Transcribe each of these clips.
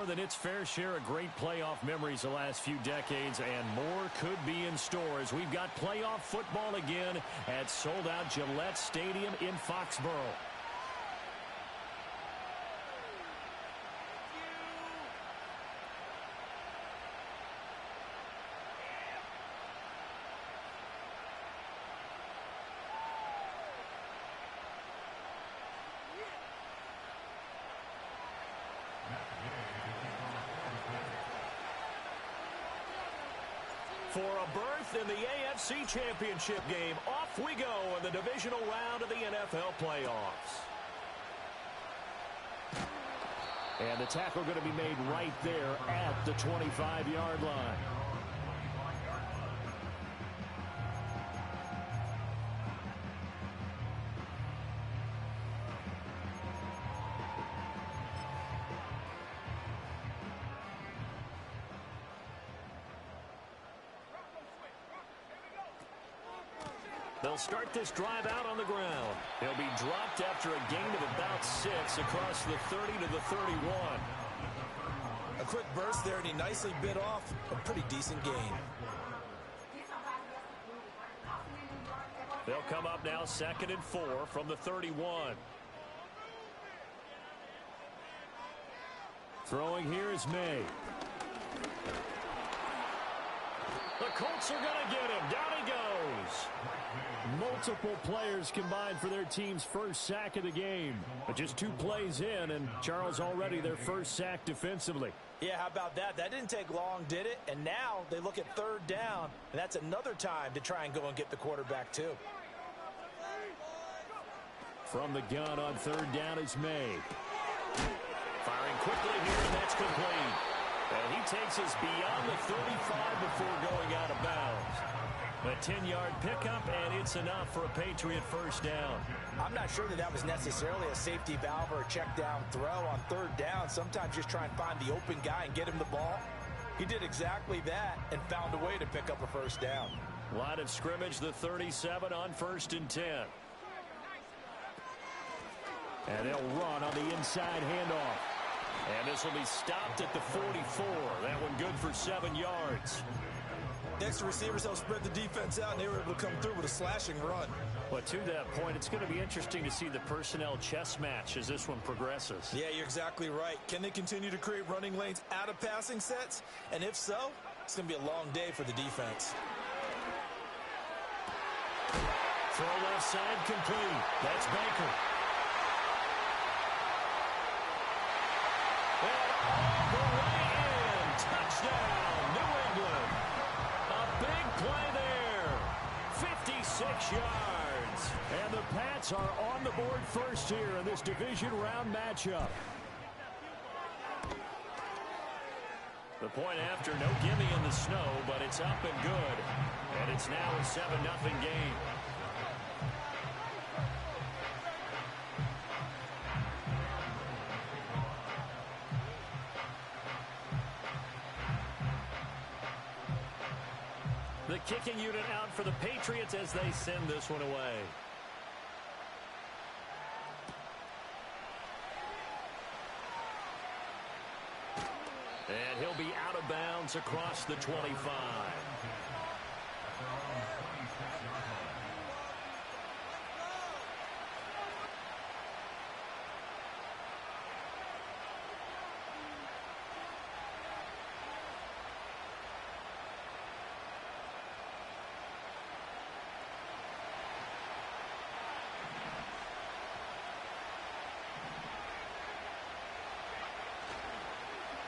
than its fair share of great playoff memories the last few decades, and more could be in store as we've got playoff football again at sold-out Gillette Stadium in Foxborough. For a berth in the AFC Championship game, off we go in the divisional round of the NFL playoffs. And the tackle going to be made right there at the 25-yard line. They'll start this drive out on the ground. He'll be dropped after a gain of about 6 across the 30 to the 31. A quick burst there, and he nicely bit off a pretty decent gain. They'll come up now 2nd and 4 from the 31. Throwing here is May. The Colts are going to get him. Down he goes. Multiple players combined for their team's first sack of the game. But just 2 plays in, and Charles already their first sack defensively. Yeah, how about that? That didn't take long, did it? And now they look at 3rd down, and that's another time to try and go and get the quarterback too. From the gun on 3rd down is May. Firing quickly here, and that's complete. And he takes us beyond the 35 before going out of bounds. A 10-yard pickup, and it's enough for a Patriot first down. I'm not sure that was necessarily a safety valve or a check down throw on 3rd down. Sometimes just try and find the open guy and get him the ball. He did exactly that and found a way to pick up a first down. Line of scrimmage, the 37 on 1st and 10. And they'll run on the inside handoff. And this will be stopped at the 44. That one good for 7 yards. Next, the receivers helped spread the defense out, and they were able to come through with a slashing run. But to that point, it's going to be interesting to see the personnel chess match as this one progresses. Yeah, you're exactly right. Can they continue to create running lanes out of passing sets? And if so, it's going to be a long day for the defense. Throw left side complete. That's Baker. And all the way in. Touchdown, New England. A big play there. 56 yards. And the Pats are on the board first here in this division round matchup. The point after, no gimme in the snow, but it's up and good. And it's now a 7-0 game. The kicking unit out for the Patriots as they send this one away. And he'll be out of bounds across the 25.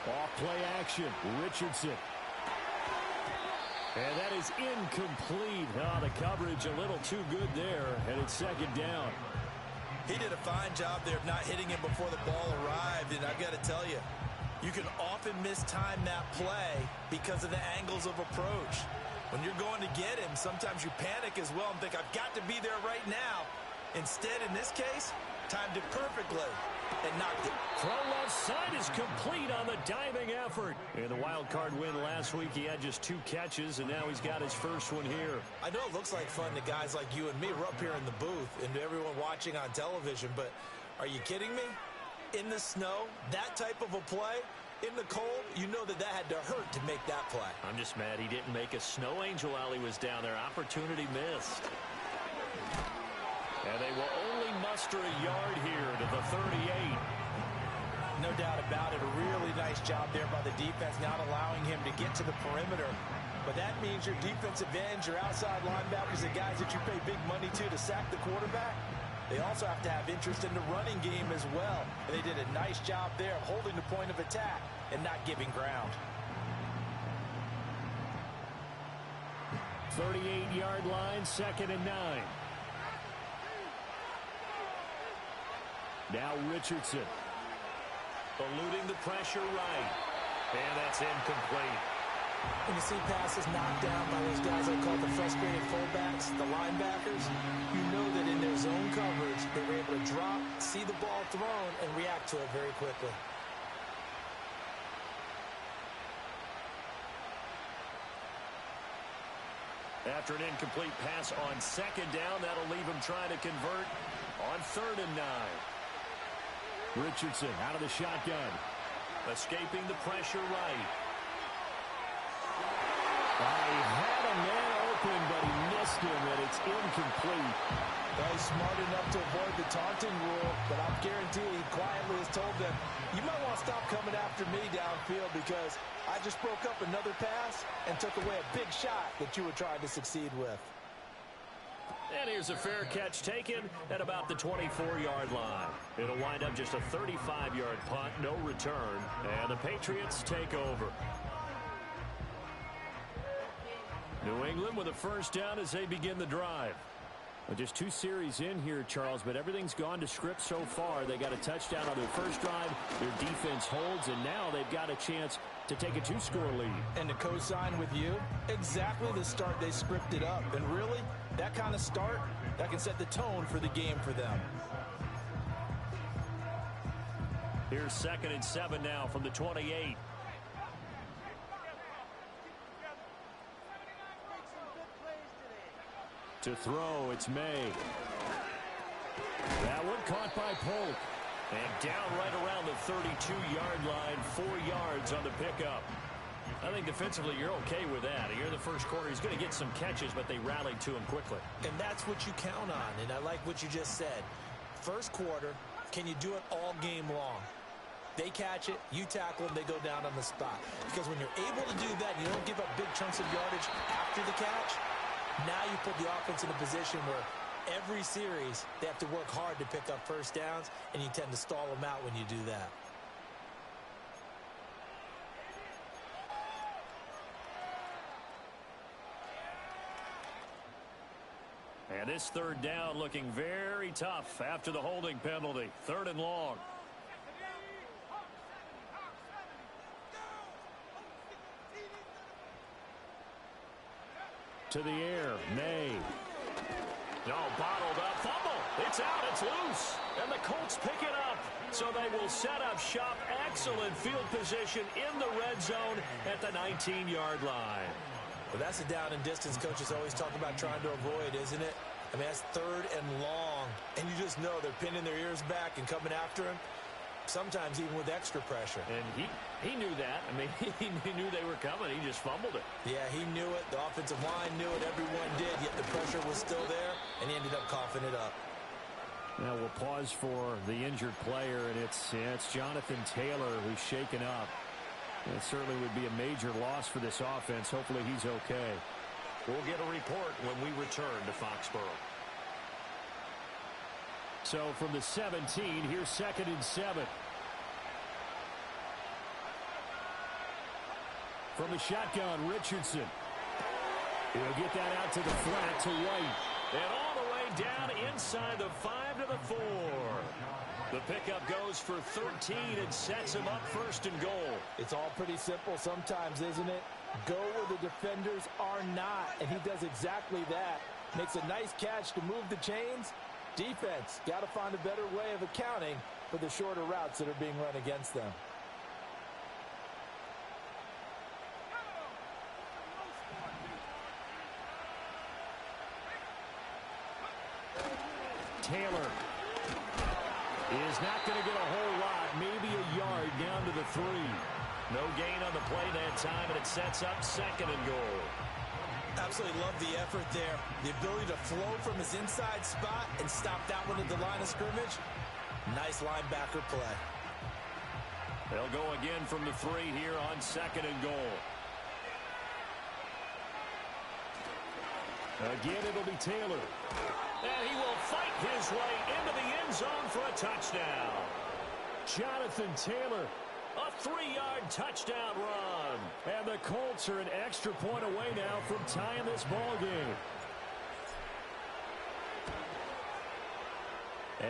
Off play action, Richardson. And that is incomplete. Oh, the coverage a little too good there, and it's 2nd down. He did a fine job there of not hitting him before the ball arrived, and I've got to tell you, you can often mistime that play because of the angles of approach. When you're going to get him, sometimes you panic as well and think, I've got to be there right now. Instead, in this case, timed it perfectly and knocked it. Throw left side is complete on the diving effort. In the wild card win last week, he had just 2 catches, and now he's got his first one here. I know it looks like fun to guys like you and me. We're up here in the booth and to everyone watching on television, but are you kidding me? In the snow, that type of a play, In the cold, you know that had to hurt to make that play. I'm just mad he didn't make a snow angel while he was down there. Opportunity missed. And they will only muster a yard here to the 38. No doubt about it. A really nice job there by the defense, not allowing him to get to the perimeter. But that means your defensive ends, your outside linebackers, the guys that you pay big money to sack the quarterback, they also have to have interest in the running game as well. And they did a nice job there of holding the point of attack and not giving ground. 38-yard line, 2nd and 9. Now Richardson. Eluding the pressure right. And that's incomplete. When you see passes knocked down by those guys I call the frustrated fullbacks, the linebackers, you know that in their zone coverage, they were able to drop, see the ball thrown, and react to it very quickly. After an incomplete pass on 2nd down, that'll leave him trying to convert on 3rd and 9. Richardson out of the shotgun. Escaping the pressure right. He had a man open, but he missed him, and it's incomplete. Well, he's smart enough to avoid the taunting rule, but I'm guaranteed he quietly has told them, you might want to stop coming after me downfield because I just broke up another pass and took away a big shot that you were trying to succeed with. And here's a fair catch taken at about the 24-yard line. It'll wind up just a 35-yard punt, no return, and the Patriots take over. New England with a first down as they begin the drive. Well, just 2 series in here, Charles, but everything's gone to script so far. They got a touchdown on their first drive. Their defense holds, and now they've got a chance to take a 2-score lead. And to co-sign with you, exactly the start they scripted up. And really, that kind of start, that can set the tone for the game for them. Here's 2nd and 7 now from the 28. To throw, it's May. That one caught by Polk. And down right around the 32-yard line, 4 yards on the pickup. I think defensively you're okay with that. Here in the first quarter, he's going to get some catches, but they rallied to him quickly. And that's what you count on, and I like what you just said. First quarter, can you do it all game long? They catch it, you tackle them, they go down on the spot. Because when you're able to do that, you don't give up big chunks of yardage after the catch. Now you put the offense in a position where every series they have to work hard to pick up first downs, and you tend to stall them out when you do that. And this 3rd down looking very tough after the holding penalty. 3rd and long. To the air, May. No, bottled up, fumble. It's out, it's loose. And the Colts pick it up. So they will set up shop. Excellent field position in the red zone at the 19-yard line. Well, that's a down and distance coaches always talk about trying to avoid, isn't it? I mean, that's 3rd and long. And you just know they're pinning their ears back and coming after him. Sometimes even with extra pressure. And he knew that. I mean, he knew they were coming. He just fumbled it. Yeah, he knew it. The offensive line knew it. Everyone did, yet the pressure was still there, and he ended up coughing it up. Now we'll pause for the injured player, and it's Jonathan Taylor who's shaken up. It certainly would be a major loss for this offense. Hopefully he's okay. We'll get a report when we return to Foxborough. So from the 17, here's 2nd and 7. From the shotgun, Richardson. He'll get that out to the flat to White. And all the way down inside the 5 to the 4. The pickup goes for 13 and sets him up 1st and goal. It's all pretty simple sometimes, isn't it? Go where the defenders are not, and he does exactly that. Makes a nice catch to move the chains. Defense, got to find a better way of accounting for the shorter routes that are being run against them. Taylor is not going to get a whole lot, maybe a yard down to the 3. No gain on the play that time, and it sets up 2nd and goal. Absolutely love the effort there. The ability to flow from his inside spot and stop that one at the line of scrimmage. Nice linebacker play. They'll go again from the 3 here on 2nd and goal. Again, it'll be Taylor. And he will fight his way into the end zone for a touchdown. Jonathan Taylor, a 3-yard touchdown run. And the Colts are an extra point away now from tying this ball game.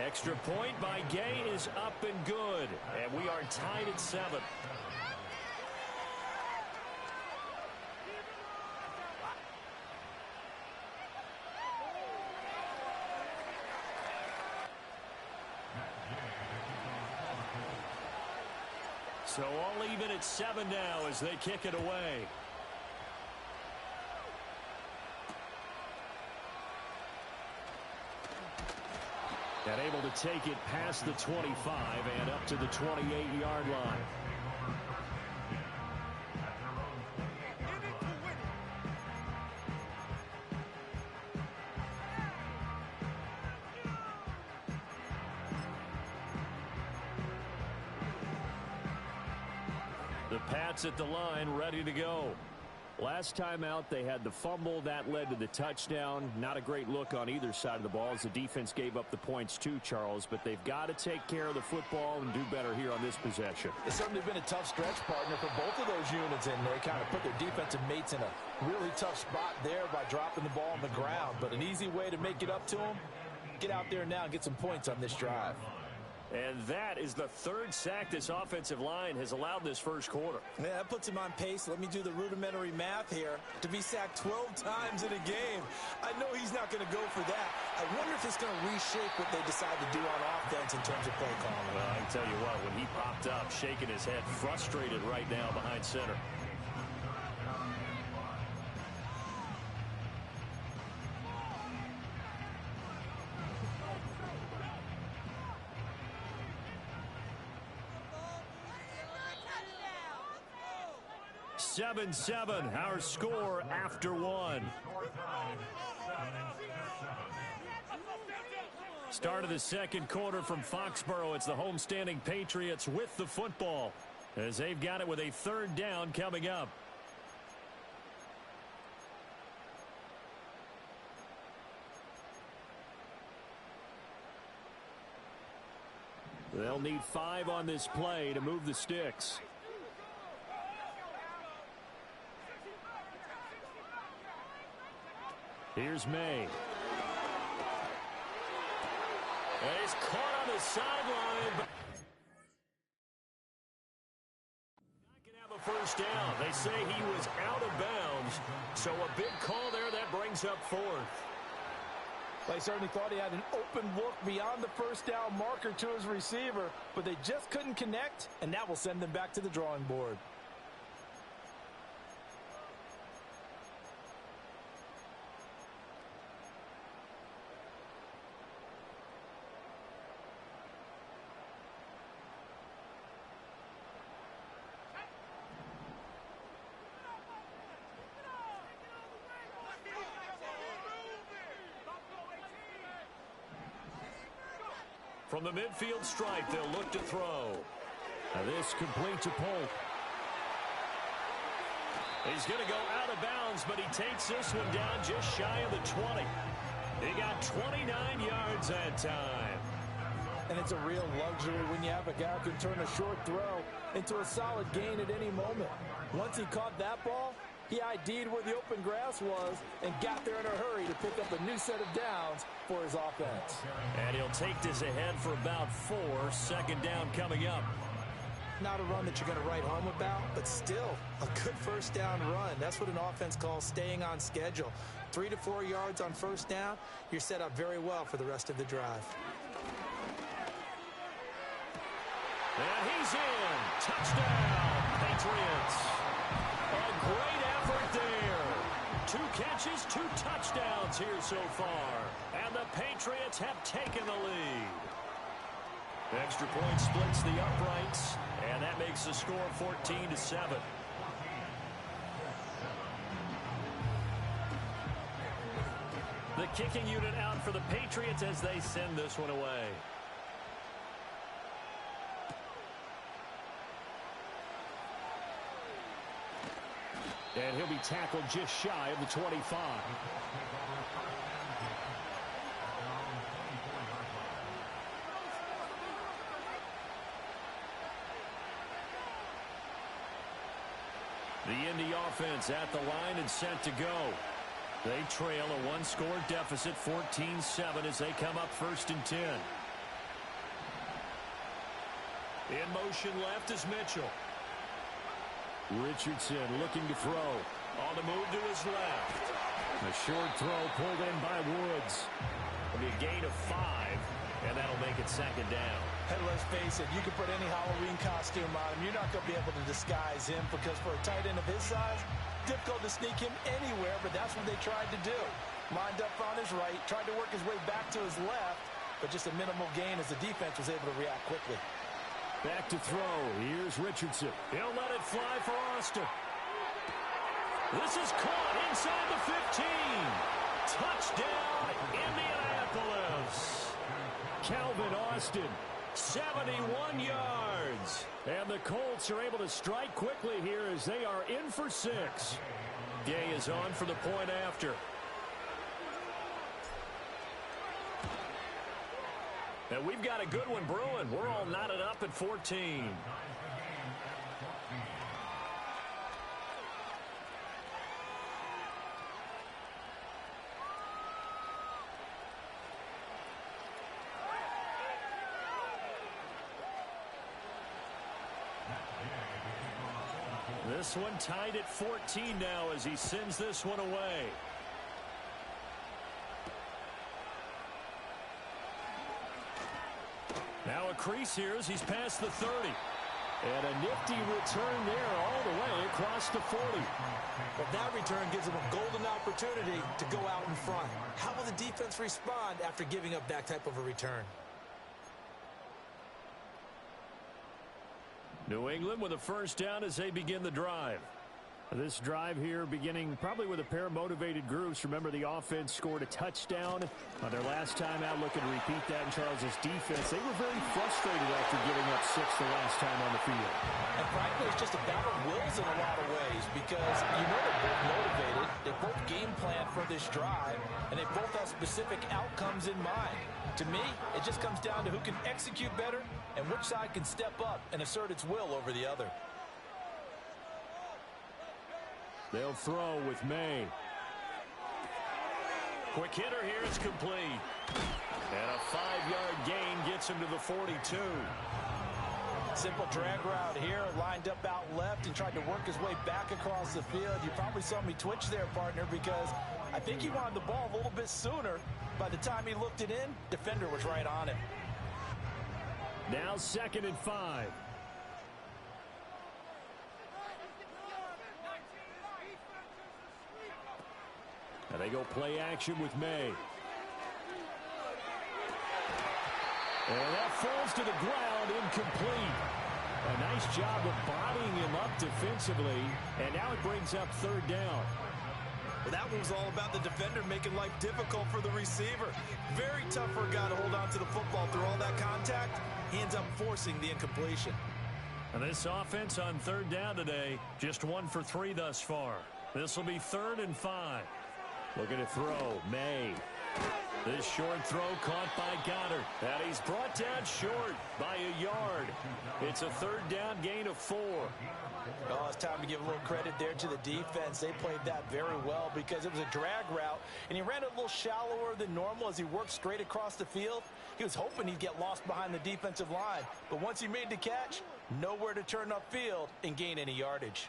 Extra point by Gay is up and good. And we are tied at 7. So all even at 7 now as they kick it away. And able to take it past the 25 and up to the 28-yard line. The Pats at the line, ready to go. Last time out, they had the fumble. That led to the touchdown. Not a great look on either side of the ball as the defense gave up the points too, Charles. But they've got to take care of the football and do better here on this possession. It's certainly been a tough stretch, partner, for both of those units in there. Kind of put their defensive mates in a really tough spot there by dropping the ball on the ground. But an easy way to make it up to them, get out there now and get some points on this drive. And that is the 3rd sack this offensive line has allowed this first quarter. Yeah, that puts him on pace. Let me do the rudimentary math here. To be sacked 12 times in a game, I know he's not going to go for that. I wonder if it's going to reshape what they decide to do on offense in terms of play calling. Well, I can tell you what, when he popped up, shaking his head, frustrated right now behind center. Seven, our score after 1. Start of the second quarter from Foxborough. It's the homestanding Patriots with the football as they've got it with a 3rd down coming up. They'll need 5 on this play to move the sticks. Here's May. And he's caught on the sideline. Not going to have a first down. They say he was out of bounds. So a big call there that brings up 4th. They certainly thought he had an open look beyond the first down marker to his receiver, but they just couldn't connect, and that will send them back to the drawing board. From the midfield stripe, they'll look to throw. Now this complete to Polk. He's going to go out of bounds, but he takes this one down just shy of the 20. He got 29 yards that time. And it's a real luxury when you have a guy who can turn a short throw into a solid gain at any moment. Once he caught that ball, he ID'd where the open grass was and got there in a hurry to pick up a new set of downs for his offense. And he'll take this ahead for about 4. 2nd down coming up. Not a run that you're going to write home about, but still a good first down run. That's what an offense calls staying on schedule. 3 to 4 yards on first down, you're set up very well for the rest of the drive. And he's in. Touchdown, Patriots. A great effort there. 2 catches, 2 touchdowns here so far. And the Patriots have taken the lead. Extra point splits the uprights, and that makes the score 14-7. The kicking unit out for the Patriots as they send this one away. And he'll be tackled just shy of the 25. The Indy offense at the line and set to go. They trail a one-score deficit, 14-7, as they come up 1st and 10. In motion left is Mitchell. Richardson looking to throw. On the move to his left. A short throw pulled in by Woods. It'll be a gain of 5, and that'll make it 2nd down. Hey, let's face it, you can put any Halloween costume on him. You're not going to be able to disguise him because for a tight end of his size, difficult to sneak him anywhere, but that's what they tried to do. Lined up on his right, tried to work his way back to his left, but just a minimal gain as the defense was able to react quickly. Back to throw. Here's Richardson. He'll let it fly for Austin. This is caught inside the 15. Touchdown, Indianapolis. Calvin Austin. 71 yards. And the Colts are able to strike quickly here as they are in for 6. Gay is on for the point after. And we've got a good one brewing. We're all knotted up at 14. This one tied at 14 now as he sends this one away. Now a crease here as he's past the 30. And a nifty return there all the way across the 40. Well, that return gives him a golden opportunity to go out in front. How will the defense respond after giving up that type of a return? New England with a 1st down as they begin the drive. This drive here beginning probably with a pair of motivated groups. Remember, the offense scored a touchdown on their last time out. Looking to repeat that in Charles's defense. They were very frustrated after giving up 6 the last time on the field. And frankly, it's just a battle of wills in a lot of ways because you know they're both motivated. They both game plan for this drive, and they both have specific outcomes in mind. To me, it just comes down to who can execute better and which side can step up and assert its will over the other. They'll throw with May. Quick hitter here, it's complete. And a 5-yard gain gets him to the 42. Simple drag route here, lined up out left and tried to work his way back across the field. You probably saw me twitch there, partner, because I think he wanted the ball a little bit sooner. By the time he looked it in, defender was right on him. Now 2nd and 5. And they go play action with May. And that falls to the ground, incomplete. A nice job of bodying him up defensively. And now it brings up 3rd down. Well, that one was all about the defender making life difficult for the receiver. Very tough for a guy to hold on to the football through all that contact. He ends up forcing the incompletion. And this offense on 3rd down today, just 1 for 3 thus far. This will be 3rd and 5. Looking to throw, May. This short throw caught by Goddard. And he's brought down short by a yard. It's a 3rd down gain of 4. Oh, it's time to give a little credit there to the defense. They played that very well because it was a drag route, and he ran a little shallower than normal as he worked straight across the field. He was hoping he'd get lost behind the defensive line, but once he made the catch, nowhere to turn upfield and gain any yardage.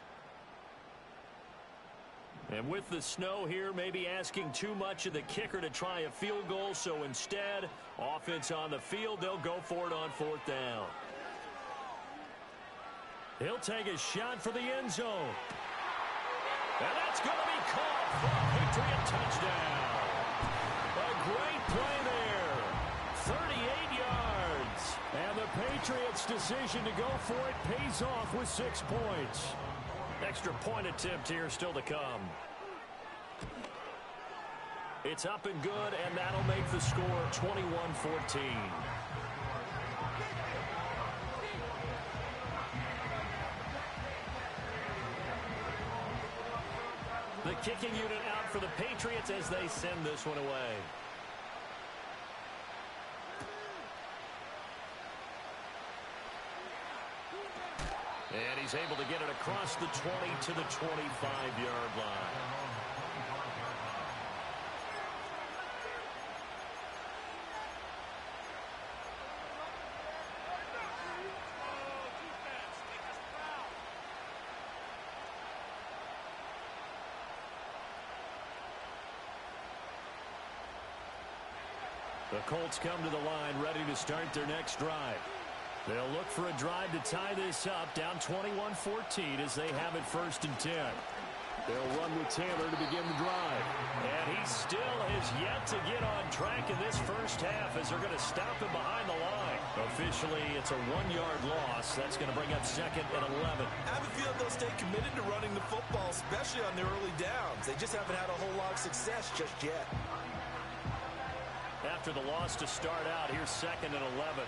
And with the snow here, maybe asking too much of the kicker to try a field goal, so instead, offense on the field, they'll go for it on 4th down. He'll take a shot for the end zone. And that's going to be caught for a Patriot touchdown. A great play there. 38 yards. And the Patriots' decision to go for it pays off with 6 points. Extra point attempt here still to come. It's up and good, and that'll make the score 21-14. The kicking unit out for the Patriots as they send this one away. And he's able to get it across the 20 to the 25-yard line. The Colts come to the line ready to start their next drive. They'll look for a drive to tie this up, down 21-14 as they have it 1st and 10. They'll run with Taylor to begin the drive. And he still has yet to get on track in this first half as they're going to stop him behind the line. Officially, it's a 1-yard loss. That's going to bring up 2nd and 11. I have a feeling they'll stay committed to running the football, especially on their early downs. They just haven't had a whole lot of success just yet. After the loss to start out, here's 2nd and 11.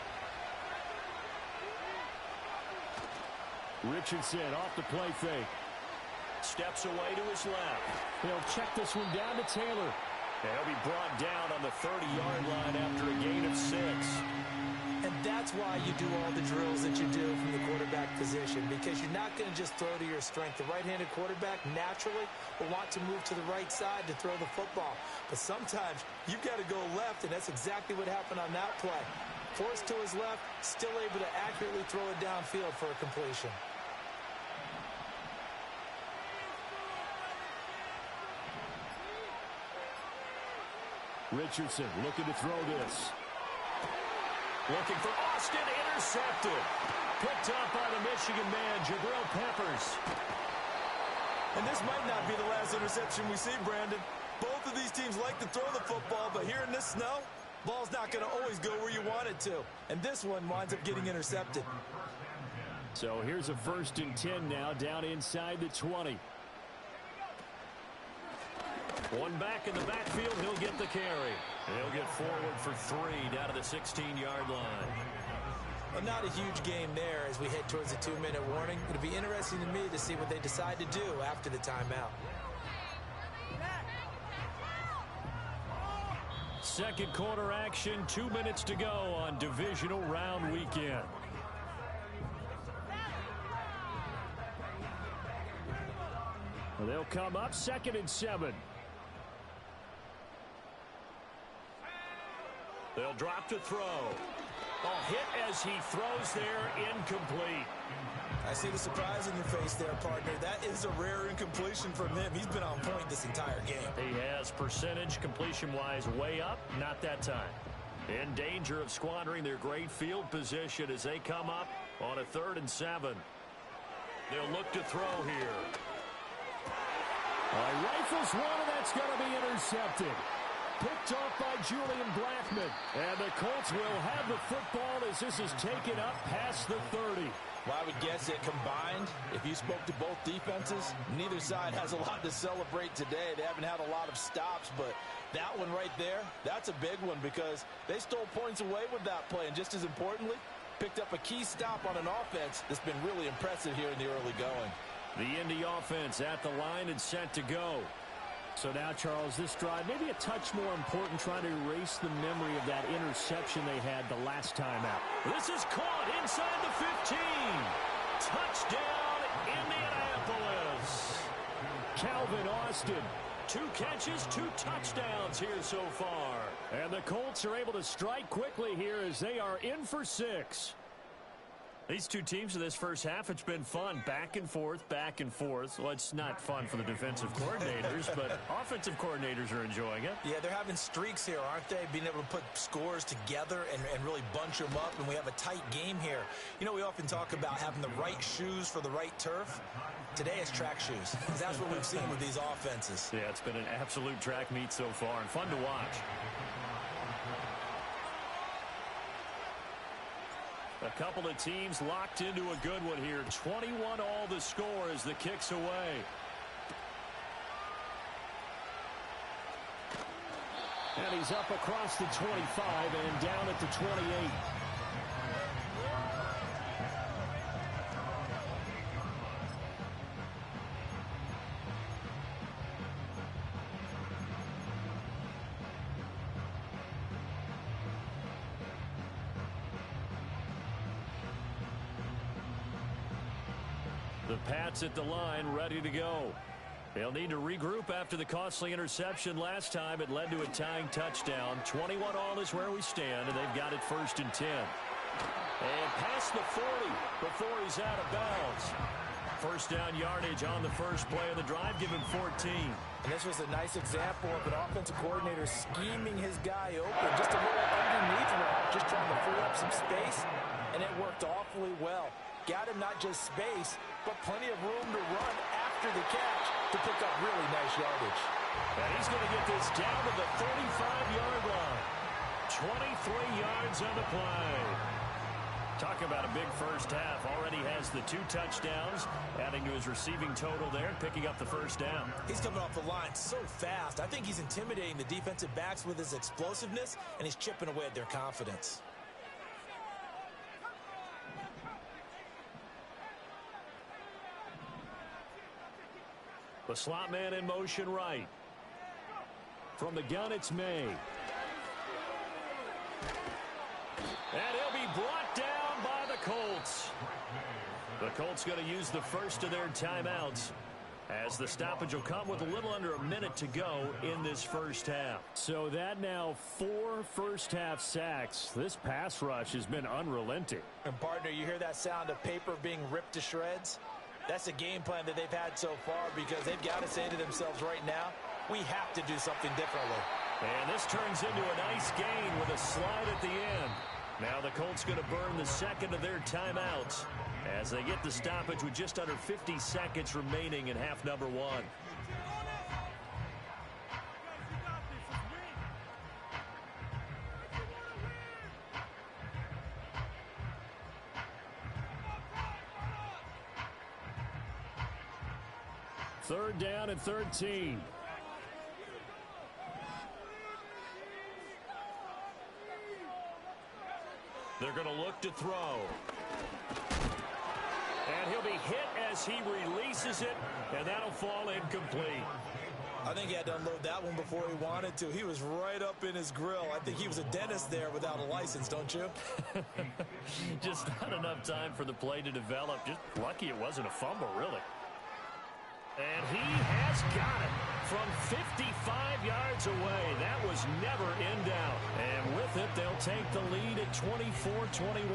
Richardson off the play fake. Steps away to his left. He'll check this one down to Taylor. He'll be brought down on the 30-yard line after a gain of 6. And that's why you do all the drills that you do from the quarterback position, because you're not going to just throw to your strength. The right-handed quarterback naturally will want to move to the right side to throw the football. But sometimes you've got to go left, and that's exactly what happened on that play. Forced to his left, still able to accurately throw it downfield for a completion. Richardson looking to throw this. Looking for Austin, intercepted. Picked up by the Michigan man, Jabril Peppers. And this might not be the last interception we see, Brandon. Both of these teams like to throw the football, but here in this snow, ball's not going to always go where you want it to. And this one winds up getting intercepted. So here's a 1st and 10 now, down inside the 20. One back in the backfield, he'll get the carry. He'll get forward for 3 down to the 16-yard line. Well, not a huge gain there as we head towards the 2-minute warning. It'll be interesting to me to see what they decide to do after the timeout. Second quarter action, 2 minutes to go on divisional round weekend. They'll come up 2nd and 7. They'll drop to throw. A hit as he throws there, incomplete. I see the surprise in your face there, partner. That is a rare incompletion from him. He's been on point this entire game. He has percentage completion-wise way up, not that time. In danger of squandering their great field position as they come up on a 3rd and 7. They'll look to throw here. Rifles one, and that's going to be intercepted. Picked off by Julian Blackman. And the Colts will have the football as this is taken up past the 30. Well, I would guess that combined, if you spoke to both defenses, neither side has a lot to celebrate today. They haven't had a lot of stops, but that one right there, that's a big one because they stole points away with that play. And just as importantly, picked up a key stop on an offense that's been really impressive here in the early going. The Indy offense at the line and set to go. So now, Charles, this drive maybe a touch more important, trying to erase the memory of that interception they had the last time out. This is caught inside the 15. Touchdown, Indianapolis. Calvin Austin. 2 catches, 2 touchdowns here so far. And the Colts are able to strike quickly here as they are in for 6. These two teams in this first half, it's been fun. Back and forth, back and forth. Well, it's not fun for the defensive coordinators, but offensive coordinators are enjoying it. Yeah, they're having streaks here, aren't they? Being able to put scores together and really bunch them up, and we have a tight game here. You know, we often talk about having the right shoes for the right turf. Today is track shoes. That's what we've seen with these offenses. Yeah, it's been an absolute track meet so far and fun to watch. A couple of teams locked into a good one here. 21 all the score as the kick's away. And he's up across the 25 and down at the 28. The Pats at the line, ready to go. They'll need to regroup after the costly interception last time. It led to a tying touchdown. 21 all is where we stand, and they've got it 1st and 10. And past the 40 before he's out of bounds. First down yardage on the first play of the drive. Give him 14. And this was a nice example of an offensive coordinator scheming his guy open. Just a little underneath route, just trying to free up some space, and it worked awfully well. Got him not just space, but plenty of room to run after the catch to pick up really nice yardage. And he's going to get this down to the 35-yard line. 23 yards on the play. Talk about a big first half. Already has the 2 touchdowns, adding to his receiving total there, picking up the first down. He's coming off the line so fast. I think he's intimidating the defensive backs with his explosiveness, and he's chipping away at their confidence. The slot man in motion right. From the gun, it's May. And he'll be brought down by the Colts. The Colts going to use the first of their timeouts, as the stoppage will come with a little under a minute to go in this first half. So that now 4 first-half sacks. This pass rush has been unrelenting. And, partner, you hear that sound of paper being ripped to shreds? That's a game plan that they've had so far, because they've got to say to themselves right now, we have to do something differently. And this turns into a nice gain with a slide at the end. Now the Colts going to burn the second of their timeouts as they get the stoppage with just under 50 seconds remaining in half number 1. Third down and 13. They're going to look to throw. And he'll be hit as he releases it, and that'll fall incomplete. I think he had to unload that one before he wanted to. He was right up in his grill. I think he was a dentist there without a license, don't you? Just not enough time for the play to develop. Just lucky it wasn't a fumble, really. And he has got it from 55 yards away. That was never in doubt. And with it, they'll take the lead at 24-21.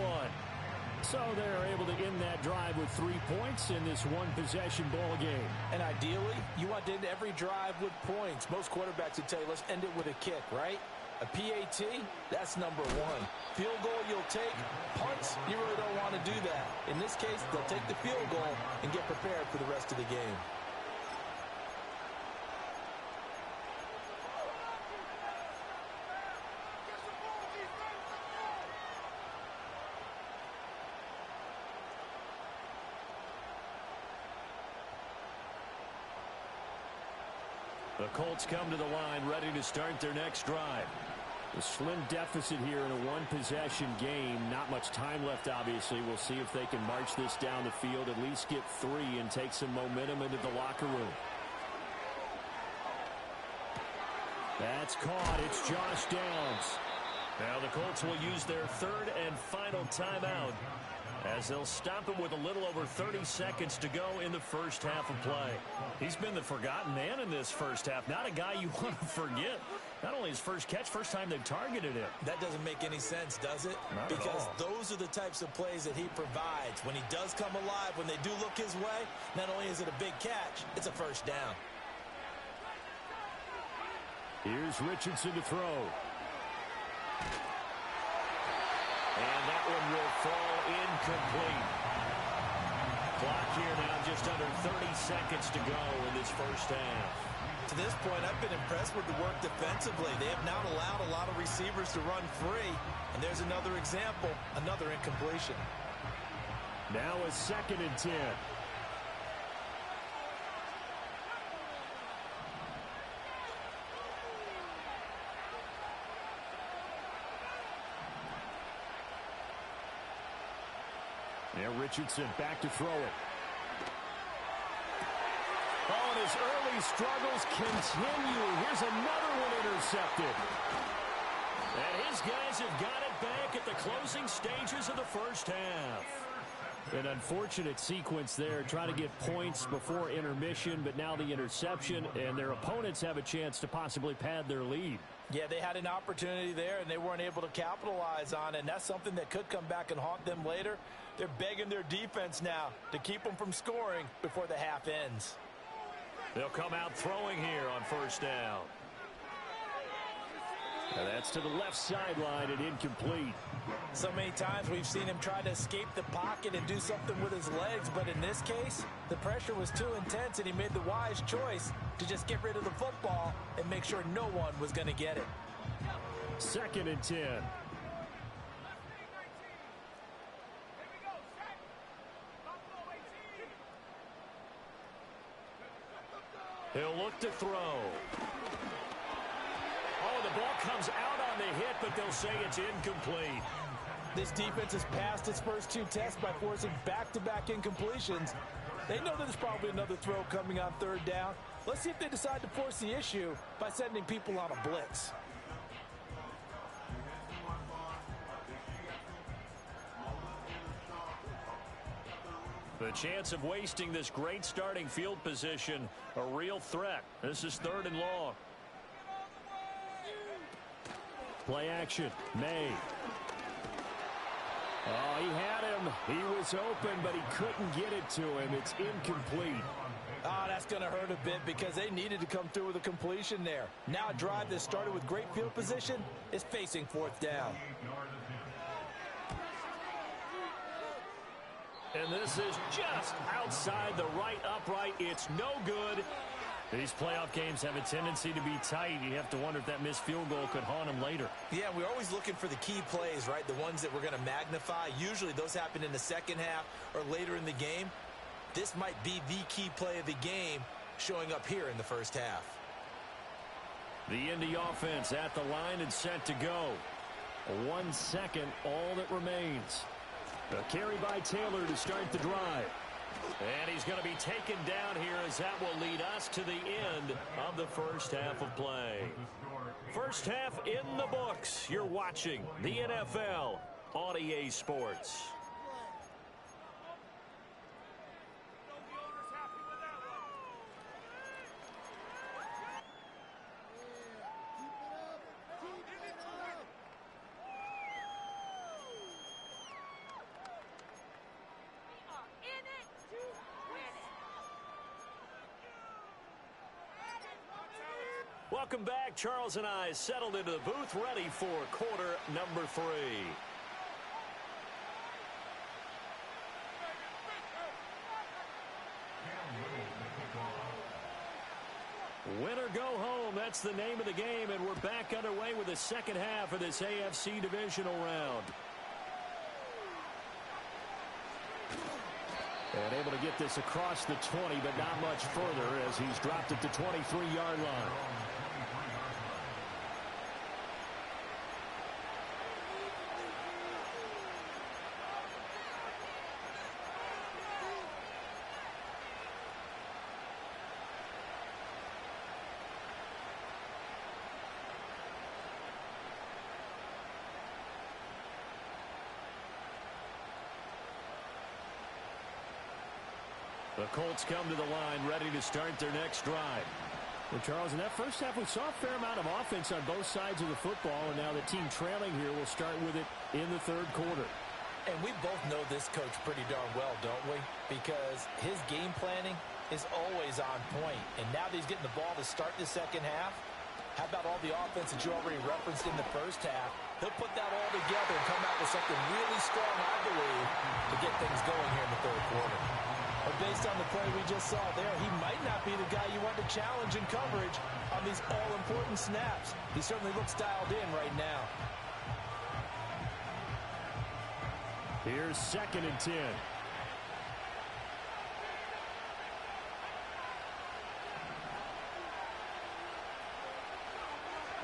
So they're able to end that drive with 3 points in this one-possession ball game. And ideally, you want to end every drive with points. Most quarterbacks would tell you, let's end it with a kick, right? A PAT, that's number 1. Field goal you'll take. Punts, you really don't want to do that. In this case, they'll take the field goal and get prepared for the rest of the game. The Colts come to the line ready to start their next drive. A slim deficit here in a one-possession game. Not much time left, obviously. We'll see if they can march this down the field, at least get 3 and take some momentum into the locker room. That's caught. It's Josh Downs. Now the Colts will use their 3rd and final timeout, as they'll stop him with a little over 30 seconds to go in the first half of play. He's been the forgotten man in this first half. Not a guy you want to forget. Not only his first catch, first time they've targeted him. That doesn't make any sense, does it? Not because at all. Those are the types of plays that he provides. When he does come alive, when they do look his way, not only is it a big catch, it's a first down. Here's Richardson to throw. And that one will fall incomplete. Clock here now, just under 30 seconds to go in this first half. To this point, I've been impressed with the work defensively. They have not allowed a lot of receivers to run free. And there's another example, another incompletion. Now a 2nd and 10. Now Richardson back to throw it. Oh, and his early struggles continue. Here's another one intercepted. And his guys have got it back at the closing stages of the first half. An unfortunate sequence there, trying to get points before intermission, but now the interception, and their opponents have a chance to possibly pad their lead. Yeah, they had an opportunity there, and they weren't able to capitalize on it, and that's something that could come back and haunt them later. They're begging their defense now to keep them from scoring before the half ends. They'll come out throwing here on first down. And that's to the left sideline and incomplete. So many times we've seen him try to escape the pocket and do something with his legs, but in this case, the pressure was too intense, and he made the wise choice to just get rid of the football and make sure no one was going to get it. 2nd and 10. He'll look to throw. Oh, the ball comes out on the hit, but they'll say it's incomplete. This defense has passed its first 2 tests by forcing back-to-back incompletions. They know there's probably another throw coming on 3rd down. Let's see if they decide to force the issue by sending people on a blitz. The chance of wasting this great starting field position, a real threat. This is 3rd and long. Play action. May. Oh, he had him. He was open, but he couldn't get it to him. It's incomplete. Oh, that's going to hurt a bit because they needed to come through with a completion there. Now a drive that started with great field position is facing 4th down. And this is just outside the right upright. It's no good. These playoff games have a tendency to be tight. You have to wonder if that missed field goal could haunt them later. Yeah, we're always looking for the key plays, right? The ones that we're going to magnify. Usually those happen in the second half or later in the game. This might be the key play of the game showing up here in the first half. The Indy offense at the line and set to go. 1 second, all that remains. A carry by Taylor to start the drive. And he's going to be taken down here as that will lead us to the end of the first half of play. First half in the books. You're watching the NFL on EA Sports. Welcome back. Charles and I settled into the booth, ready for quarter number 3. Winner go home. That's the name of the game, and we're back underway with the second half of this AFC divisional round. And able to get this across the 20, but not much further as he's dropped at the 23-yard line. The Colts come to the line, ready to start their next drive. Well, Charles, in that first half, we saw a fair amount of offense on both sides of the football, and now the team trailing here will start with it in the third quarter. And we both know this coach pretty darn well, don't we? Because his game planning is always on point. And now that he's getting the ball to start the second half, how about all the offense that you already referenced in the first half? He'll put that all together and come out with something really strong, I believe, to get things going here in the third quarter. But based on the play we just saw there, he might not be the guy you want to challenge and coverage on these all-important snaps. He certainly looks dialed in right now. Here's 2nd and 10.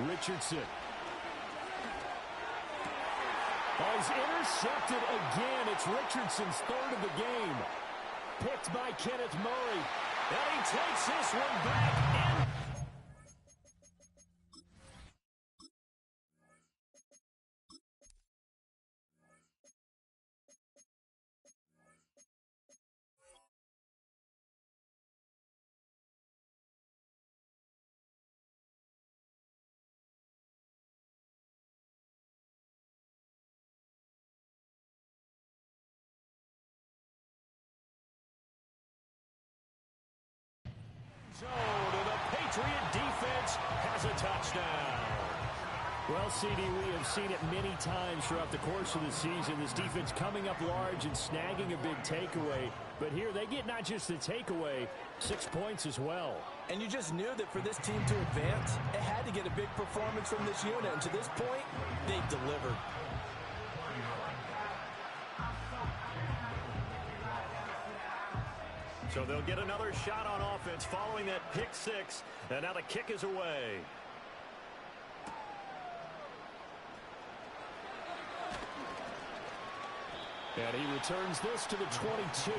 Richardson. Oh, he's intercepted again. It's Richardson's 3rd of the game. Picked by Kenneth Murray. And he takes this one back in. Zone, and the Patriot defense has a touchdown. Well, CD, we have seen it many times throughout the course of the season. This defense coming up large and snagging a big takeaway. But here they get not just the takeaway, 6 points as well. And you just knew that for this team to advance, it had to get a big performance from this unit. And to this point, they've delivered. So they'll get another shot on offense following that pick 6. And now the kick is away. And he returns this to the 22.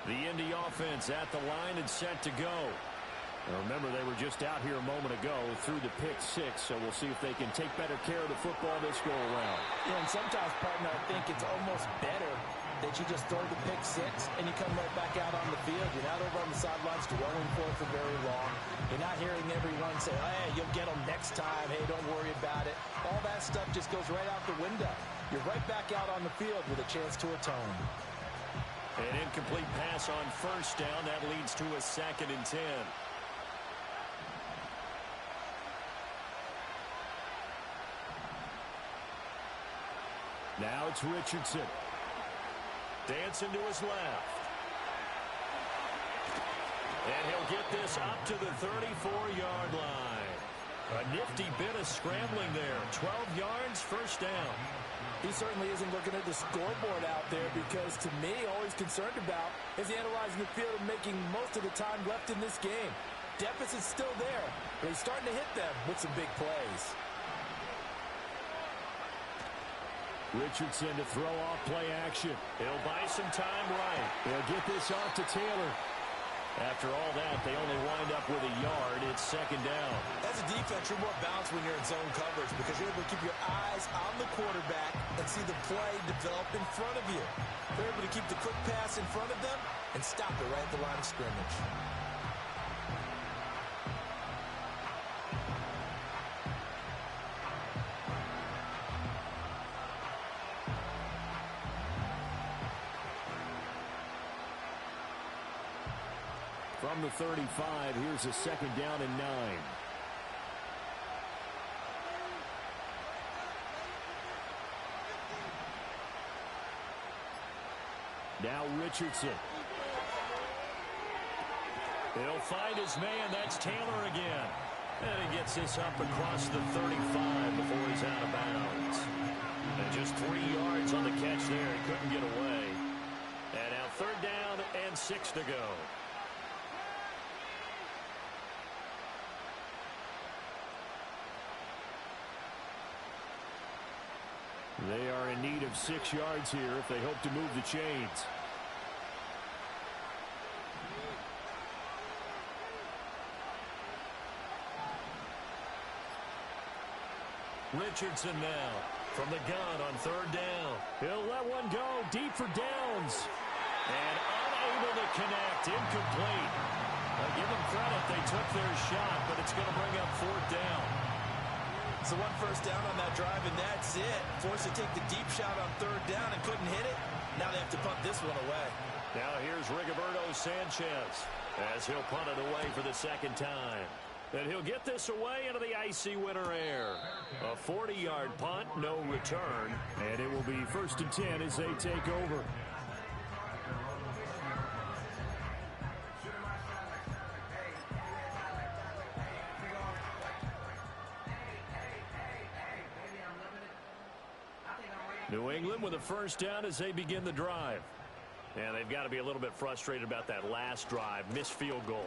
The Indy offense at the line and set to go. Now remember, they were just out here a moment ago through the pick 6, so we'll see if they can take better care of the football this go-around. Yeah, and sometimes, partner, I think it's almost better that you just throw the pick 6 and you come right back out on the field. You're not over on the sidelines dwelling for it for very long. You're not hearing everyone say, hey, you'll get them next time. Hey, don't worry about it. All that stuff just goes right out the window. You're right back out on the field with a chance to atone. An incomplete pass on 1st down. That leads to a 2nd and 10. Now it's Richardson. Dancing to his left. And he'll get this up to the 34-yard line. A nifty bit of scrambling there. 12 yards, 1st down. He certainly isn't looking at the scoreboard out there because, to me, all he's concerned about is analyzing the field and making most of the time left in this game. Deficit's still there, but he's starting to hit them with some big plays. Richardson to throw off play action. He'll buy some time right. They'll get this off to Taylor. After all that, they only wind up with a yard. It's 2nd down. As a defense, you're more balanced when you're in zone coverage because you're able to keep your eyes on the quarterback and see the play develop in front of you. They're able to keep the quick pass in front of them and stop it right at the line of scrimmage. From the 35, here's a 2nd down and 9. Now Richardson. He'll find his man. That's Taylor again. And he gets this up across the 35 before he's out of bounds. And just 3 yards on the catch there. He couldn't get away. And now 3rd down and 6 to go. They are in need of 6 yards here if they hope to move the chains. Richardson now from the gun on 3rd down. He'll let one go deep for Downs. And unable to connect. Incomplete. Give them credit. They took their shot, but it's going to bring up 4th down. So 1 first down on that drive, and that's it. Forced to take the deep shot on 3rd down and couldn't hit it. Now they have to punt this one away. Now here's Rigoberto Sanchez as he'll punt it away for the 2nd time. And he'll get this away into the icy winter air. A 40-yard punt, no return. And it will be 1st and 10 as they take over. New England with a 1st down as they begin the drive. And they've got to be a little bit frustrated about that last drive, missed field goal.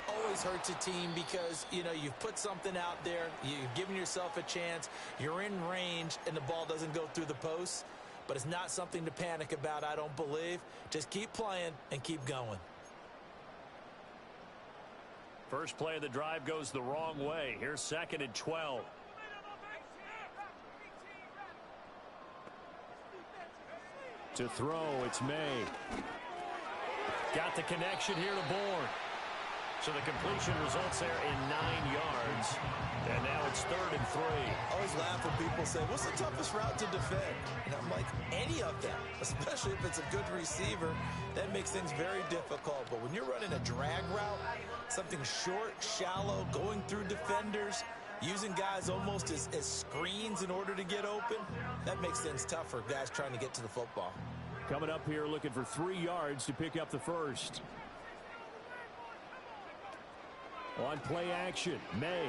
Always hurts a team because, you know, you've put something out there, you've given yourself a chance, you're in range, and the ball doesn't go through the posts. But it's not something to panic about, I don't believe. Just keep playing and keep going. First play of the drive goes the wrong way. Here's 2nd and 12. To throw, it's May. Got the connection here to Bourne. So the completion results there in 9 yards. And now it's 3rd and 3. I always laugh when people say, what's the toughest route to defend? And I'm like, any of them, especially if it's a good receiver. That makes things very difficult. But when you're running a drag route, something short, shallow, going through defenders, using guys almost as screens in order to get open, that makes things tough for guys trying to get to the football. Coming up here looking for 3 yards to pick up the first. On play action, May.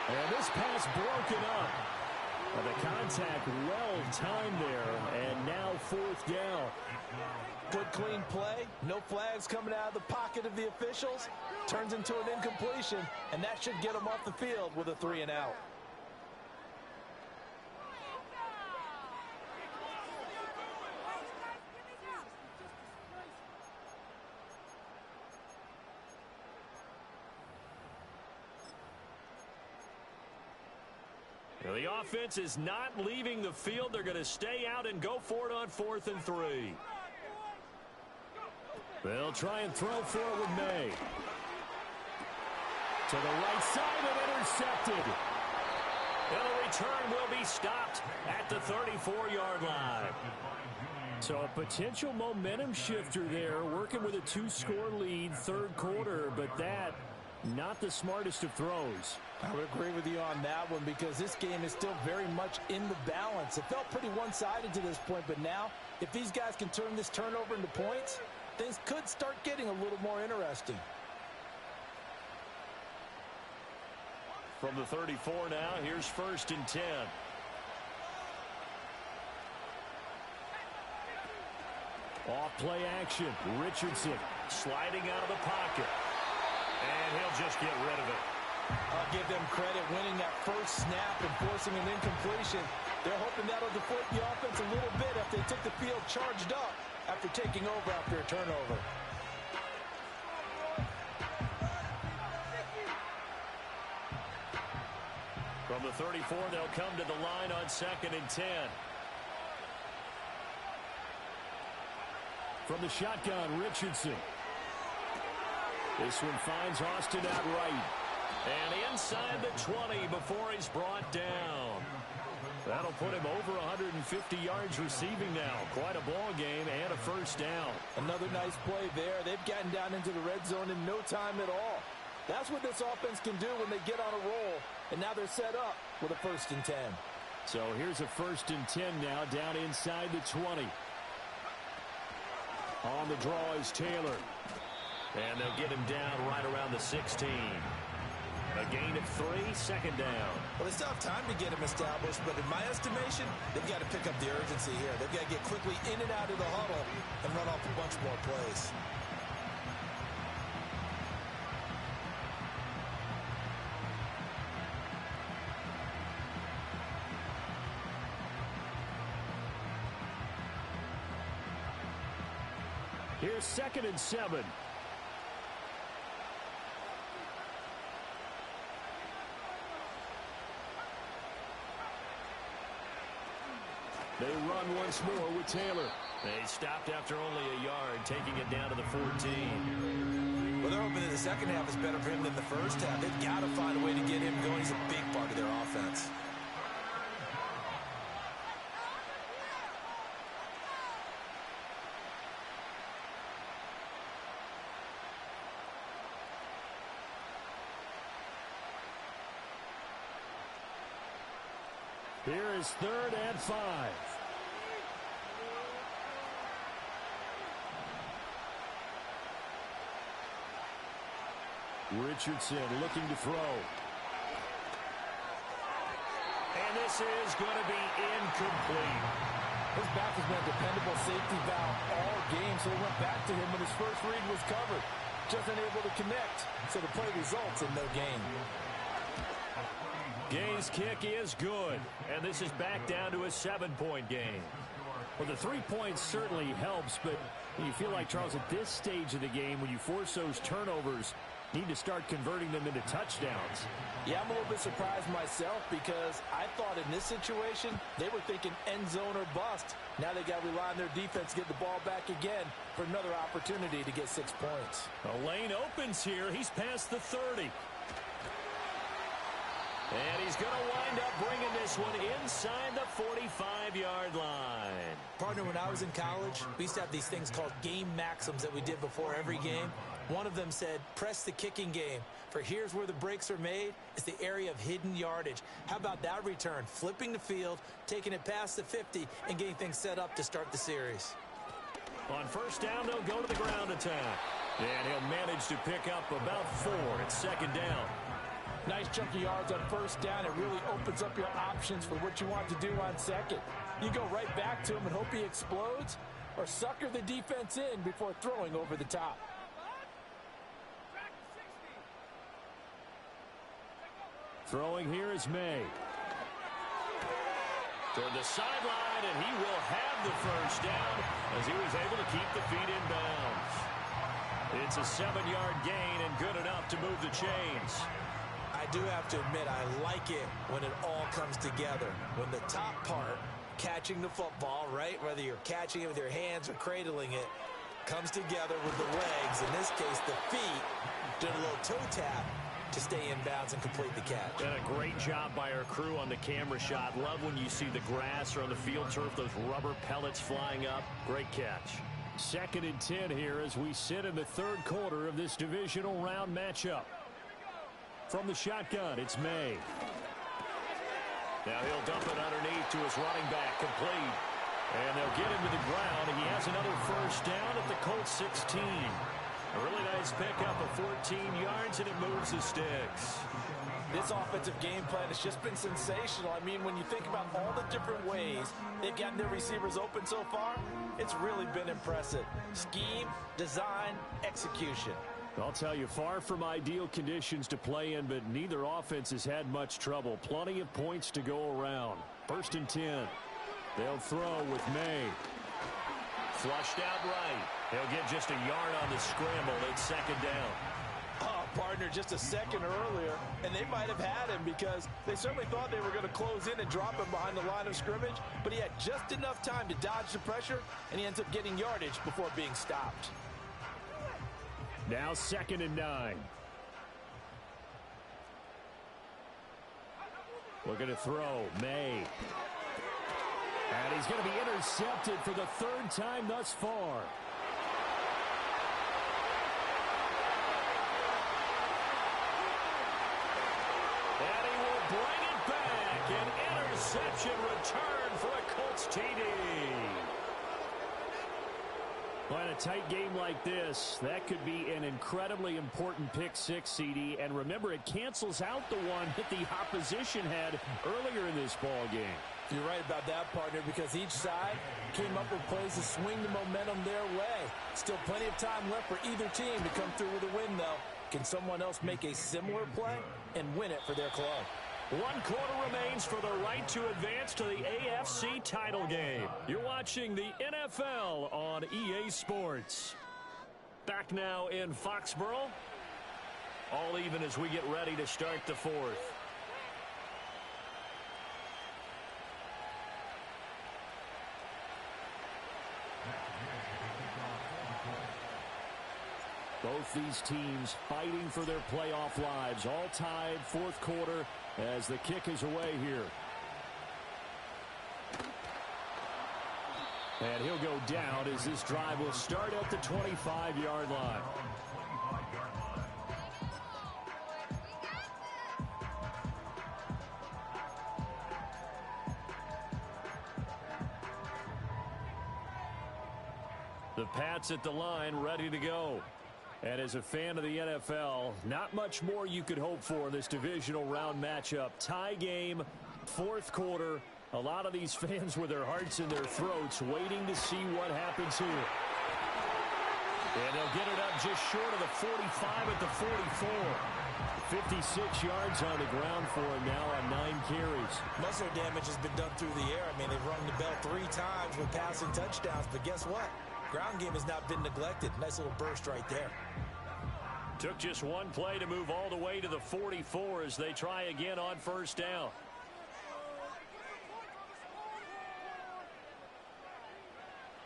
And this pass broken up. And the contact well timed there, and now 4th down. Good clean play, no flags coming out of the pocket of the officials. Turns into an incompletion, and that should get them off the field with a 3 and out. Now the offense is not leaving the field. They're going to stay out and go for it on 4th and 3. They'll try and throw for it with May. To the right side and intercepted. And the return will be stopped at the 34-yard line. So a potential momentum shifter there, working with a 2-score lead, 3rd quarter, but that not the smartest of throws. I would agree with you on that one because this game is still very much in the balance. It felt pretty one-sided to this point, but now if these guys can turn this turnover into points, things could start getting a little more interesting. From the 34 now, here's 1st and 10. Off play action, Richardson sliding out of the pocket. And he'll just get rid of it. I'll give them credit winning that first snap and forcing an incompletion. They're hoping that'll deflate the offense a little bit if they took the field charged up after taking over after a turnover. From the 34, they'll come to the line on 2nd and 10. From the shotgun, Richardson. This one finds Austin outright. And inside the 20 before he's brought down. That'll put him over 150 yards receiving now. Quite a ball game and a 1st down. Another nice play there. They've gotten down into the red zone in no time at all. That's what this offense can do when they get on a roll. And now they're set up with a 1st and 10. So here's a 1st and 10 now down inside the 20. On the draw is Taylor. And they'll get him down right around the 16. A gain of 3, 2nd down. Well, they still have time to get him established, but in my estimation, they've got to pick up the urgency here. They've got to get quickly in and out of the huddle and run off a bunch more plays. Here's 2nd and 7. They run once more with Taylor. They stopped after only a yard, taking it down to the 14. Well, they're hoping that the second half is better for him than the first half. They've got to find a way to get him going. He's a big part of their offense. Here is 3rd and 5. Richardson looking to throw. And this is going to be incomplete. His back has been a dependable safety valve all game, so he went back to him when his first read was covered. Just unable to connect, so the play results in no gain. Gay's kick is good, and this is back down to a 7-point game. Well, the 3 points certainly helps, but you feel like, Charles, at this stage of the game, when you force those turnovers, need to start converting them into touchdowns. Yeah, I'm a little bit surprised myself because I thought in this situation they were thinking end zone or bust. Now they got to rely on their defense to get the ball back again for another opportunity to get 6 points. The lane opens here. He's past the 30. And he's going to wind up bringing this one inside the 45-yard line. Partner, when I was in college, we used to have these things called game maxims that we did before every game. One of them said, press the kicking game. For here's where the breaks are made. It's the area of hidden yardage. How about that return? Flipping the field, taking it past the 50, and getting things set up to start the series. On 1st down, they'll go to the ground attack. And he'll manage to pick up about 4. It's 2nd down. Nice chunk of yards on 1st down. It really opens up your options for what you want to do on 2nd. You go right back to him and hope he explodes, or sucker the defense in before throwing over the top. Throwing here is May. Toward the sideline, and he will have the 1st down as he was able to keep the feet in bounds. It's a 7-yard gain and good enough to move the chains. I do have to admit, I like it when it all comes together. When the top part, catching the football, right, whether you're catching it with your hands or cradling it, comes together with the legs, in this case the feet, did a little toe tap to stay in bounds and complete the catch. And a great job by our crew on the camera shot. Love when you see the grass or on the field turf, those rubber pellets flying up. Great catch. 2nd and 10 here as we sit in the 3rd quarter of this divisional round matchup. From the shotgun, it's May. Now he'll dump it underneath to his running back, complete. And they'll get him to the ground, and he has another 1st down at the Colts 16. A really nice pickup of 14 yards, and it moves the sticks. This offensive game plan has just been sensational. I mean, when you think about all the different ways they've gotten their receivers open so far, it's really been impressive. Scheme, design, execution. I'll tell you, far from ideal conditions to play in, but neither offense has had much trouble. Plenty of points to go around. 1st and 10. They'll throw with May. Flushed out right. He'll get just a yard on the scramble. It's 2nd down. Oh, partner, just a second earlier, and they might have had him because they certainly thought they were going to close in and drop him behind the line of scrimmage, but he had just enough time to dodge the pressure, and he ends up getting yardage before being stopped. Now 2nd and 9. Looking to throw, May. And he's going to be intercepted for the 3rd time thus far. And he will bring it back. An interception return for a Colts TD. Well, in a tight game like this, that could be an incredibly important pick 6, CD. And remember, it cancels out the one that the opposition had earlier in this ball game. You're right about that, partner, because each side came up with plays to swing the momentum their way. Still plenty of time left for either team to come through with a win, though. Can someone else make a similar play and win it for their club? 1 quarter remains for the right to advance to the AFC title game. You're watching the NFL on EA Sports. Back now in Foxborough. All even as we get ready to start the 4th. Both these teams fighting for their playoff lives. All tied, 4th quarter as the kick is away here. And he'll go down as this drive will start at the 25-yard line. The Pats at the line, ready to go. And as a fan of the NFL, not much more you could hope for in this divisional round matchup. Tie game, fourth quarter. A lot of these fans with their hearts in their throats waiting to see what happens here. And they'll get it up just short of the 45 at the 44. 56 yards on the ground for him now on 9 carries. Muscle damage has been done through the air. I mean, they've rung the bell 3 times with passing touchdowns, but guess what? Ground game has not been neglected. Nice little burst right there. Took just one play to move all the way to the 44 as they try again on first down.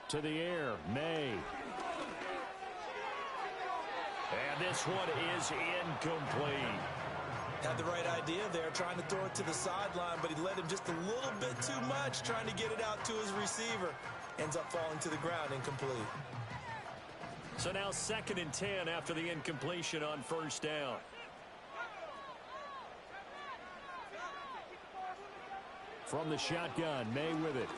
To the air, May. And this one is incomplete. Had the right idea there, trying to throw it to the sideline, but he led him just a little bit too much, trying to get it out to his receiver. Ends up falling to the ground, incomplete. So now 2nd and 10 after the incompletion on first down. From the shotgun, May with it.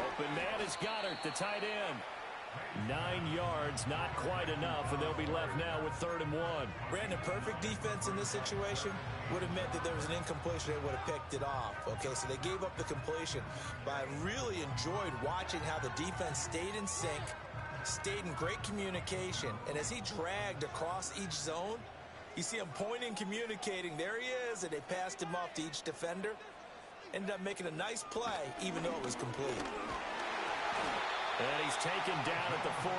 Open man is Goddard, the tight end. 9 yards, not quite enough, and they'll be left now with 3rd and 1. Brandon, perfect defense in this situation would have meant that there was an incompletion. They would have picked it off. Okay, so they gave up the completion. But I really enjoyed watching how the defense stayed in sync, stayed in great communication, and as he dragged across each zone, you see him pointing, communicating. There he is, and they passed him off to each defender. Ended up making a nice play, even though it was complete. And he's taken down at the 43,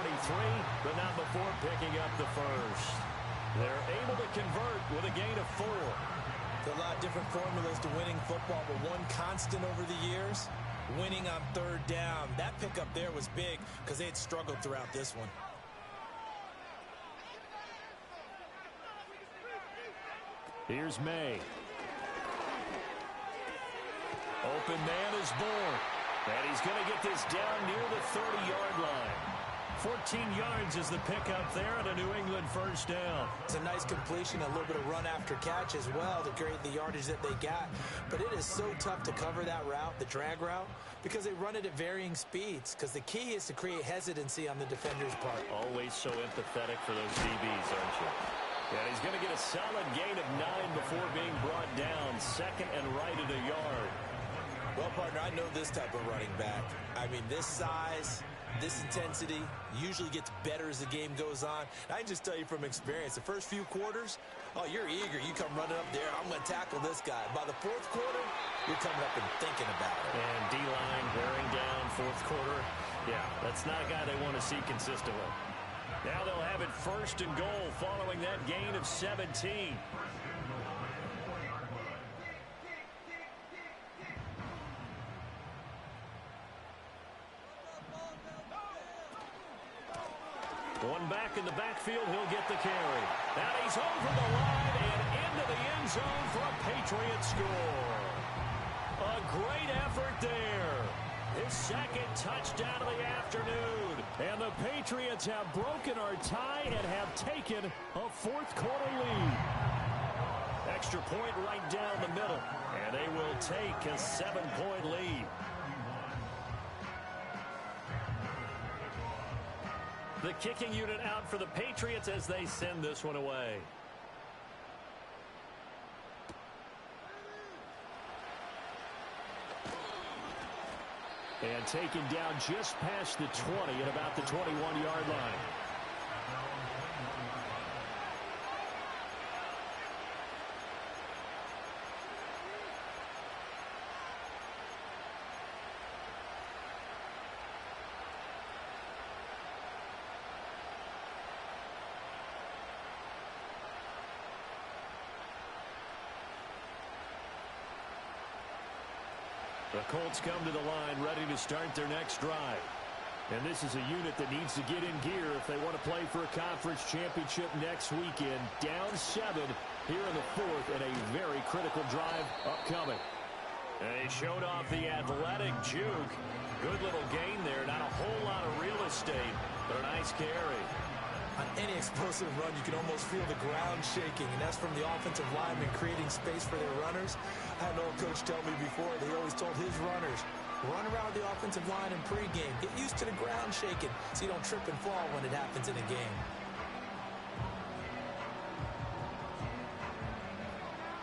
but not before picking up the first. They're able to convert with a gain of 4. There are a lot of different formulas to winning football, but one constant over the years, winning on 3rd down. That pickup there was big because they had struggled throughout this one. Here's May. Open man is born. And he's going to get this down near the 30-yard line. 14 yards is the pickup there at a New England first down. It's a nice completion, a little bit of run after catch as well to create the yardage that they got. But it is so tough to cover that route, the drag route, because they run it at varying speeds. Because the key is to create hesitancy on the defender's part. Always so empathetic for those DBs, aren't you? And he's going to get a solid gain of 9 before being brought down. 2nd and right at a yard. Well, partner, I know this type of running back. I mean, this size, this intensity usually gets better as the game goes on. I can just tell you from experience, the first few quarters, oh, you're eager. You come running up there, I'm going to tackle this guy. By the 4th quarter, you're coming up and thinking about it. And D-line bearing down 4th quarter. Yeah, that's not a guy they want to see consistently. Now they'll have it 1st and goal following that gain of 17. One back in the backfield, he'll get the carry. And he's over the line and into the end zone for a Patriots score. A great effort there. His 2nd touchdown of the afternoon. And the Patriots have broken our tie and have taken a 4th quarter lead. Extra point right down the middle. And they will take a 7-point lead. The kicking unit out for the Patriots as they send this one away. And taken down just past the 20 at about the 21-yard line. The Colts come to the line ready to start their next drive. And this is a unit that needs to get in gear if they want to play for a conference championship next weekend. Down 7 here in the 4th and a very critical drive upcoming. They showed off the athletic juke. Good little gain there. Not a whole lot of real estate, but a nice carry. On any explosive run, you can almost feel the ground shaking, and that's from the offensive linemen creating space for their runners. I had an old coach tell me before, they always told his runners, Run around the offensive line in pregame. Get used to the ground shaking so you don't trip and fall when it happens in a game.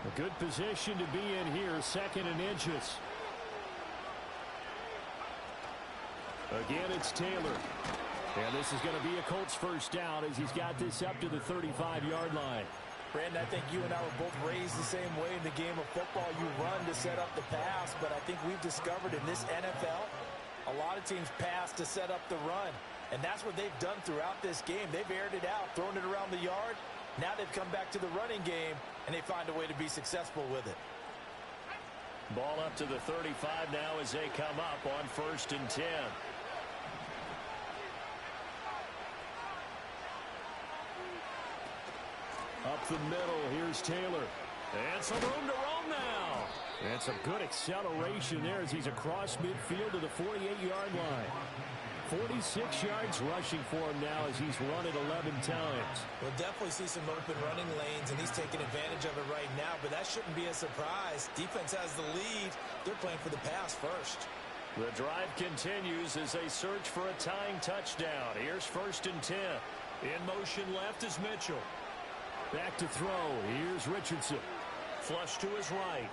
A good position to be in here, 2nd and inches. Again, it's Taylor. And this is going to be a Colts first down as he's got this up to the 35-yard line. Brandon, I think you and I were both raised the same way in the game of football. You run to set up the pass, but I think we've discovered in this NFL, a lot of teams pass to set up the run. And that's what they've done throughout this game. They've aired it out, thrown it around the yard. Now they've come back to the running game, and they find a way to be successful with it. Ball up to the 35 now as they come up on 1st and 10. Up the middle, here's Taylor. And some room to roam now. And some good acceleration there as he's across midfield to the 48-yard line. 46 yards rushing for him now as he's run it 11 times. We'll definitely see some open running lanes, and he's taking advantage of it right now, but that shouldn't be a surprise. Defense has the lead. They're playing for the pass first. The drive continues as they search for a tying touchdown. Here's 1st and 10. In motion left is Mitchell. Back to throw. Here's Richardson. Flush to his right.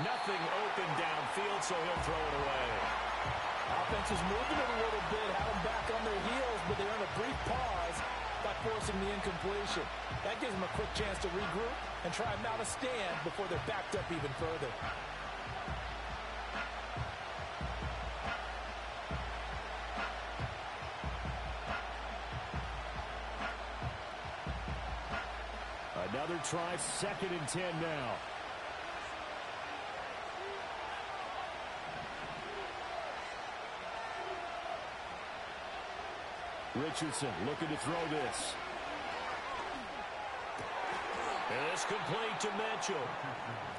Nothing open downfield, so he'll throw it away. Offense is moving it a little bit, had them back on their heels, but they earn a brief pause by forcing the incompletion. That gives them a quick chance to regroup and try and mount a stand before they're backed up even further. Another try, 2nd and 10 now. Richardson looking to throw this. And it's complete to Mitchell.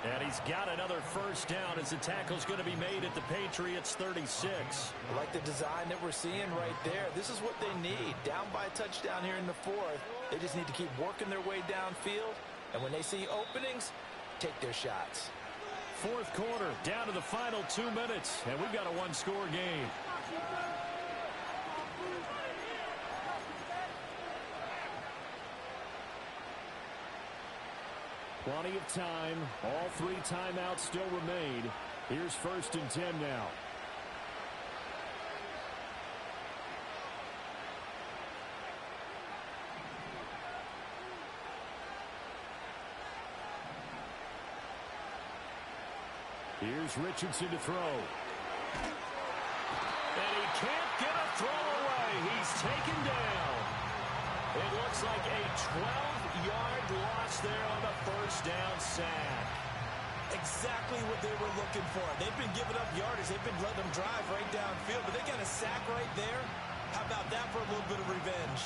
And he's got another first down as the tackle's going to be made at the Patriots 36. I like the design that we're seeing right there. This is what they need. Down by a touchdown here in the 4th. They just need to keep working their way downfield. And when they see openings, take their shots. 4th quarter, down to the final 2 minutes. And we've got a one-score game. Plenty of time. All 3 timeouts still remain. Here's 1st and 10 now. Here's Richardson to throw. And he can't get a throw away. He's taken down. It looks like a 12-yard loss there on the first down sack. Exactly what they were looking for. They've been giving up yardage. They've been letting them drive right downfield, but they got a sack right there. How about that for a little bit of revenge?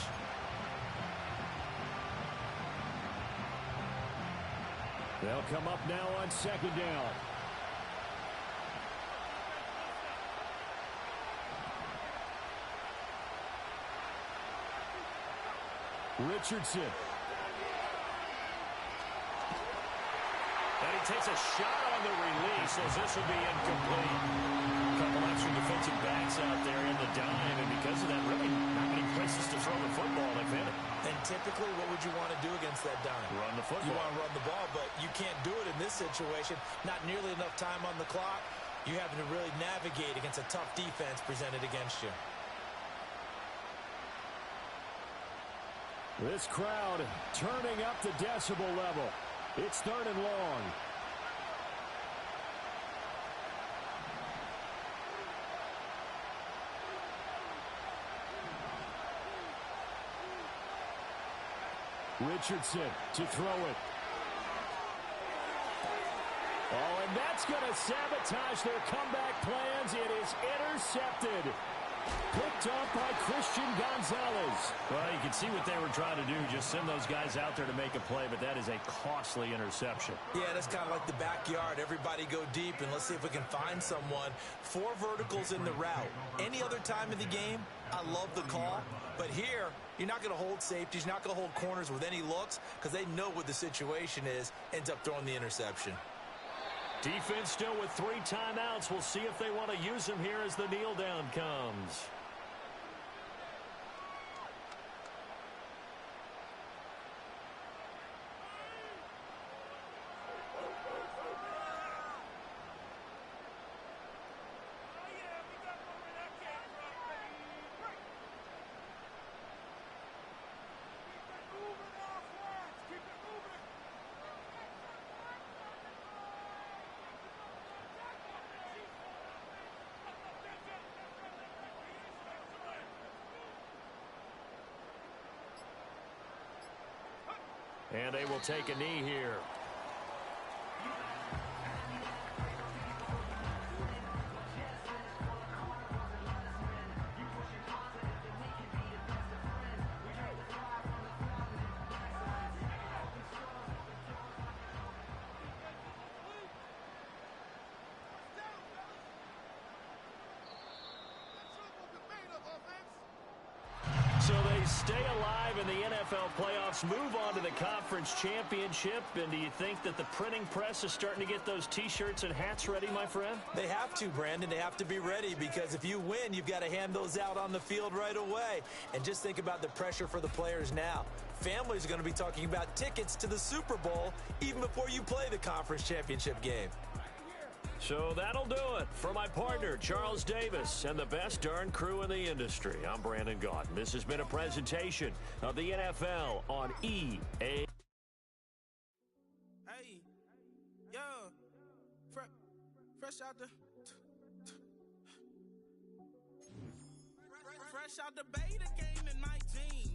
They'll come up now on 2nd down. Richardson. And he takes a shot on the release as this will be incomplete. A couple extra defensive backs out there in the dime, and because of that, really not many places to throw the football. They've hit it. And typically, what would you want to do against that dime? Run the football. You want to run the ball, but you can't do it in this situation. Not nearly enough time on the clock. You having to really navigate against a tough defense presented against you. This crowd turning up the decibel level. It's 3rd and long. Richardson to throw it. Oh, and that's going to sabotage their comeback plans. It is intercepted. Picked up by Christian Gonzalez. Well, you can see what they were trying to do. Just send those guys out there to make a play, but that is a costly interception. Yeah, that's kind of like the backyard. Everybody go deep, and let's see if we can find someone. 4 verticals in the route. Any other time in the game, I love the call. But here, you're not going to hold safeties. You're not going to hold corners with any looks because they know what the situation is. Ends up throwing the interception. Defense still with 3 timeouts. We'll see if they want to use them here as the kneel down comes. And they will take a knee here. So they stay alive in the NFL playoffs, move on to the conference championship. And do you think that the printing press is starting to get those T-shirts and hats ready, my friend? They have to, Brandon. They have to be ready because if you win, you've got to hand those out on the field right away. And just think about the pressure for the players now. Families are going to be talking about tickets to the Super Bowl even before you play the conference championship game. So that'll do it for my partner, Charles Davis, and the best darn crew in the industry. I'm Brandon Gaudin. This has been a presentation of the NFL on EA. Hey, yo, fresh out the beta game in my jeans.